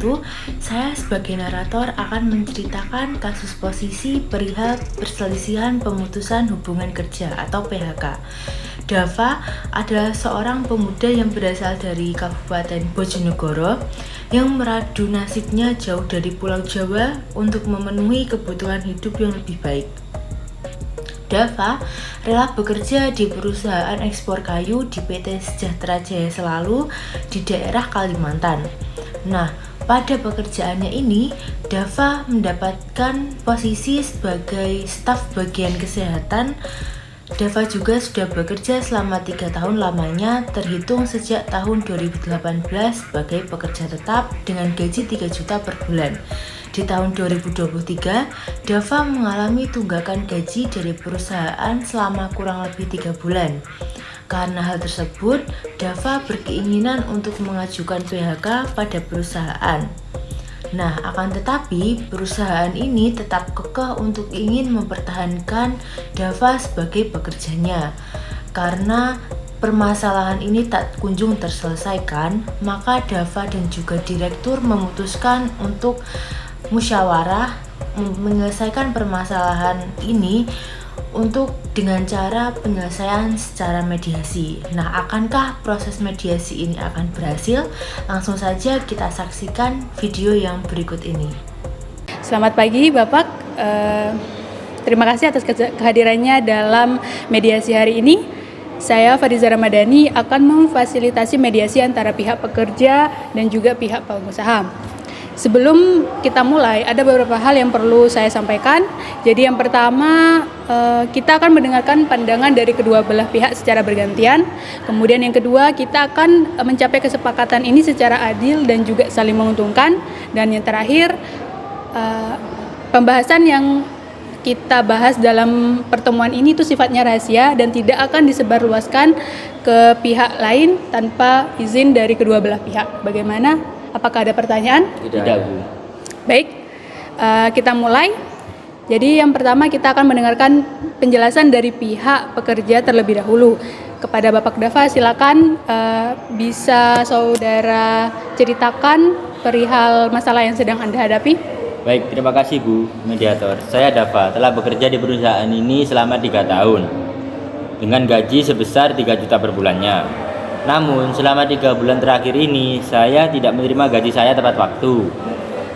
itu, saya sebagai narator akan menceritakan kasus posisi perihal perselisihan pemutusan hubungan kerja atau PHK. Dava adalah seorang pemuda yang berasal dari Kabupaten Bojonegoro yang meradu nasibnya jauh dari Pulau Jawa untuk memenuhi kebutuhan hidup yang lebih baik. Dava rela bekerja di perusahaan ekspor kayu di PT Sejahtera Jaya Selalu di daerah Kalimantan. Nah, pada pekerjaannya ini, Dava mendapatkan posisi sebagai staf bagian kesehatan. Dava juga sudah bekerja selama 3 tahun lamanya, terhitung sejak tahun 2018 sebagai pekerja tetap dengan gaji 3 juta per bulan. Di tahun 2023, Dava mengalami tunggakan gaji dari perusahaan selama kurang lebih 3 bulan. Karena hal tersebut, Dava berkeinginan untuk mengajukan PHK pada perusahaan. Nah, akan tetapi perusahaan ini tetap kekeh untuk ingin mempertahankan Dava sebagai pekerjanya. Karena permasalahan ini tak kunjung terselesaikan, maka Dava dan juga direktur memutuskan untuk musyawarah menyelesaikan permasalahan ini untuk dengan cara penyelesaian secara mediasi. Nah, akankah proses mediasi ini akan berhasil? Langsung saja kita saksikan video yang berikut ini. Selamat pagi Bapak, terima kasih atas kehadirannya dalam mediasi hari ini. Saya Fariza Ramadhani akan memfasilitasi mediasi antara pihak pekerja dan juga pihak pengusaha. Sebelum kita mulai, ada beberapa hal yang perlu saya sampaikan. Jadi yang pertama, kita akan mendengarkan pandangan dari kedua belah pihak secara bergantian. Kemudian yang kedua, kita akan mencapai kesepakatan ini secara adil dan juga saling menguntungkan. Dan yang terakhir, pembahasan yang kita bahas dalam pertemuan ini itu sifatnya rahasia dan tidak akan disebarluaskan ke pihak lain tanpa izin dari kedua belah pihak. Bagaimana? Apakah ada pertanyaan? Tidak, Bu. Baik, kita mulai. Jadi yang pertama kita akan mendengarkan penjelasan dari pihak pekerja terlebih dahulu. Kepada Bapak Dava, silakan bisa saudara ceritakan perihal masalah yang sedang Anda hadapi. Baik, terima kasih Bu Mediator. Saya Dava, telah bekerja di perusahaan ini selama 3 tahun dengan gaji sebesar 3 juta per bulannya. Namun selama 3 bulan terakhir ini saya tidak menerima gaji saya tepat waktu.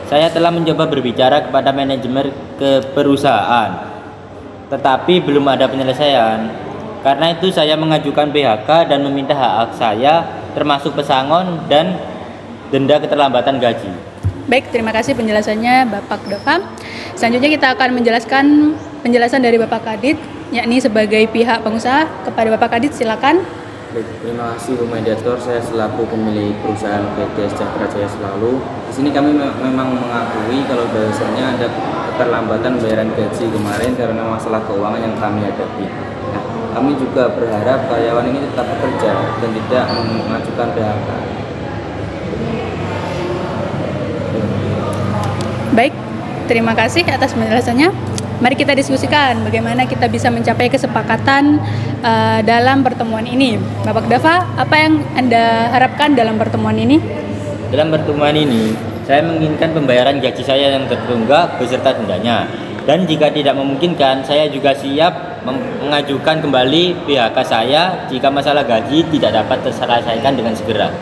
Saya telah mencoba berbicara kepada manajemen ke perusahaan, tetapi belum ada penyelesaian. Karena itu saya mengajukan PHK dan meminta hak saya termasuk pesangon dan denda keterlambatan gaji. Baik, terima kasih penjelasannya Bapak Dava. Selanjutnya kita akan menjelaskan penjelasan dari Bapak Kadit, yakni sebagai pihak pengusaha. Kepada Bapak Kadit, silakan. Baik, terima kasih Bu Mediator. Saya selaku pemilik perusahaan PT Sejahtera Jaya Selalu. Di sini kami memang mengakui kalau bahwasannya ada keterlambatan bayaran gaji kemarin karena masalah keuangan yang kami hadapi. Nah, kami juga berharap karyawan ini tetap bekerja dan tidak mengajukan PHK. Baik, terima kasih atas penjelasannya. Mari kita diskusikan bagaimana kita bisa mencapai kesepakatan dalam pertemuan ini. Bapak Dava, apa yang Anda harapkan dalam pertemuan ini? Dalam pertemuan ini, saya menginginkan pembayaran gaji saya yang tertunggak beserta dendanya. Dan jika tidak memungkinkan, saya juga siap mengajukan kembali PHK saya jika masalah gaji tidak dapat terselesaikan dengan segera.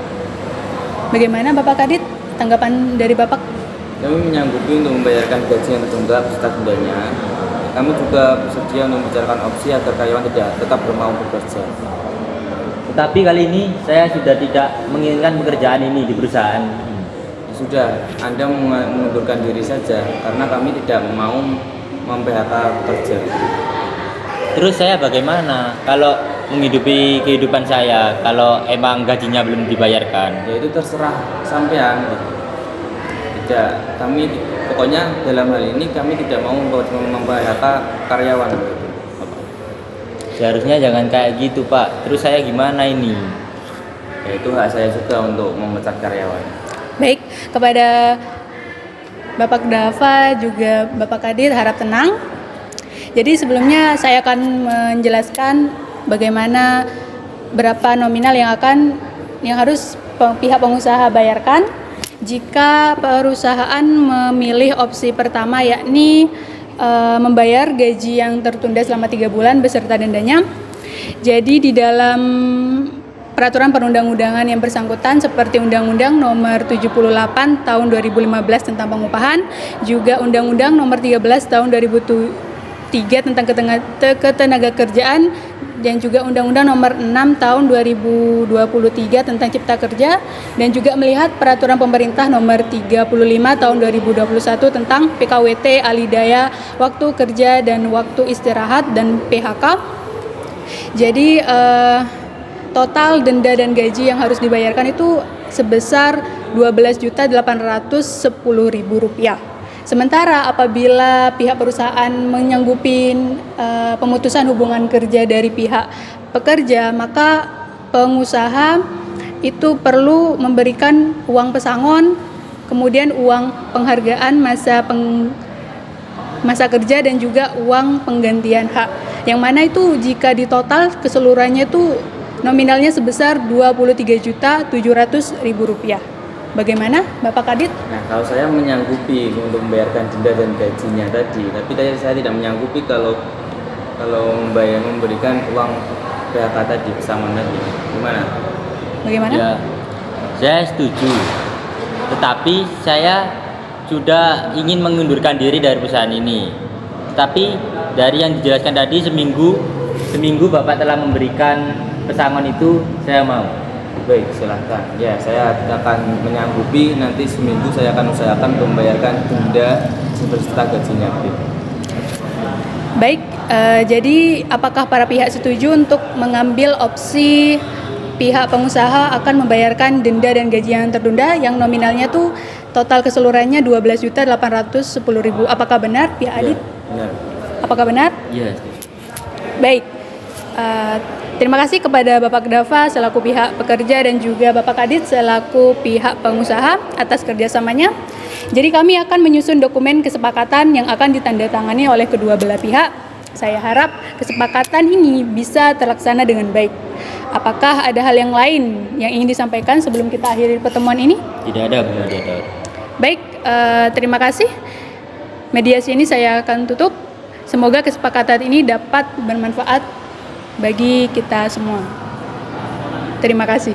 Bagaimana Bapak Kadit? Tanggapan dari Bapak? Kami menyanggupi untuk membayarkan gaji yang tertunggak beserta dendanya. Kami juga bersedia untuk membicarakan opsi agar karyawan tetap bermau bekerja. Tetapi kali ini saya sudah tidak menginginkan pekerjaan ini di perusahaan. Sudah, Anda mengundurkan diri saja karena kami tidak mau mem-PHK pekerja. Terus saya bagaimana kalau menghidupi kehidupan saya kalau emang gajinya belum dibayarkan? Ya itu terserah sampean. Tidak, kami pokoknya dalam hal ini kami tidak mau mem-PHK karyawan. Seharusnya jangan kayak gitu Pak. Terus saya gimana ini? Ya itu hak saya juga untuk memecat karyawan. Baik, kepada Bapak Dava juga Bapak Kadit harap tenang. Jadi sebelumnya saya akan menjelaskan bagaimana berapa nominal yang harus pihak pengusaha bayarkan. jika perusahaan memilih opsi pertama, yakni membayar gaji yang tertunda selama 3 bulan beserta dendanya. Jadi di dalam peraturan perundang-undangan yang bersangkutan seperti Undang-Undang Nomor 78 Tahun 2015 tentang pengupahan, juga Undang-Undang Nomor 13 Tahun 2003 tentang ketenagakerjaan, dan juga Undang-Undang Nomor 6 Tahun 2023 tentang Cipta Kerja, dan juga melihat Peraturan Pemerintah Nomor 35 Tahun 2021 tentang PKWT, alidaya, waktu kerja dan waktu istirahat, dan PHK. Jadi total denda dan gaji yang harus dibayarkan itu sebesar Rp12.810.000. Sementara apabila pihak perusahaan menyanggupin pemutusan hubungan kerja dari pihak pekerja, maka pengusaha itu perlu memberikan uang pesangon, kemudian uang penghargaan masa kerja, dan juga uang penggantian hak. Yang mana itu jika ditotal keseluruhannya itu nominalnya sebesar Rp23.700.000. Bagaimana Bapak Kadit? Nah, kalau saya menyanggupi untuk membayarkan denda dan gajinya tadi, tapi saya tidak menyanggupi kalau memberikan uang PHK tadi, pesangon tadi. Gimana? Bagaimana? Ya, saya setuju. Tetapi saya sudah ingin mengundurkan diri dari perusahaan ini. Tetapi dari yang dijelaskan tadi, seminggu Bapak telah memberikan pesangon itu, saya mau. Baik, silahkan. Ya, saya akan menyanggupi, nanti seminggu saya akan usahakan untuk membayarkan denda beserta gajinya. Baik, jadi apakah para pihak setuju untuk mengambil opsi pihak pengusaha akan membayarkan denda dan gaji yang tertunda yang nominalnya tuh total keseluruhannya Rp12.810.000? Apakah benar pihak Adit? Ya, benar. Apakah benar? Iya. Baik. Terima kasih kepada Bapak Dava selaku pihak pekerja dan juga Bapak Kadit selaku pihak pengusaha atas kerjasamanya. Jadi kami akan menyusun dokumen kesepakatan yang akan ditandatangani oleh kedua belah pihak. Saya harap kesepakatan ini bisa terlaksana dengan baik. Apakah ada hal yang lain yang ingin disampaikan sebelum kita akhiri pertemuan ini? Tidak ada, Bu Mediator. Baik, terima kasih. Mediasi ini saya akan tutup. Semoga kesepakatan ini dapat bermanfaat bagi kita semua. Terima kasih.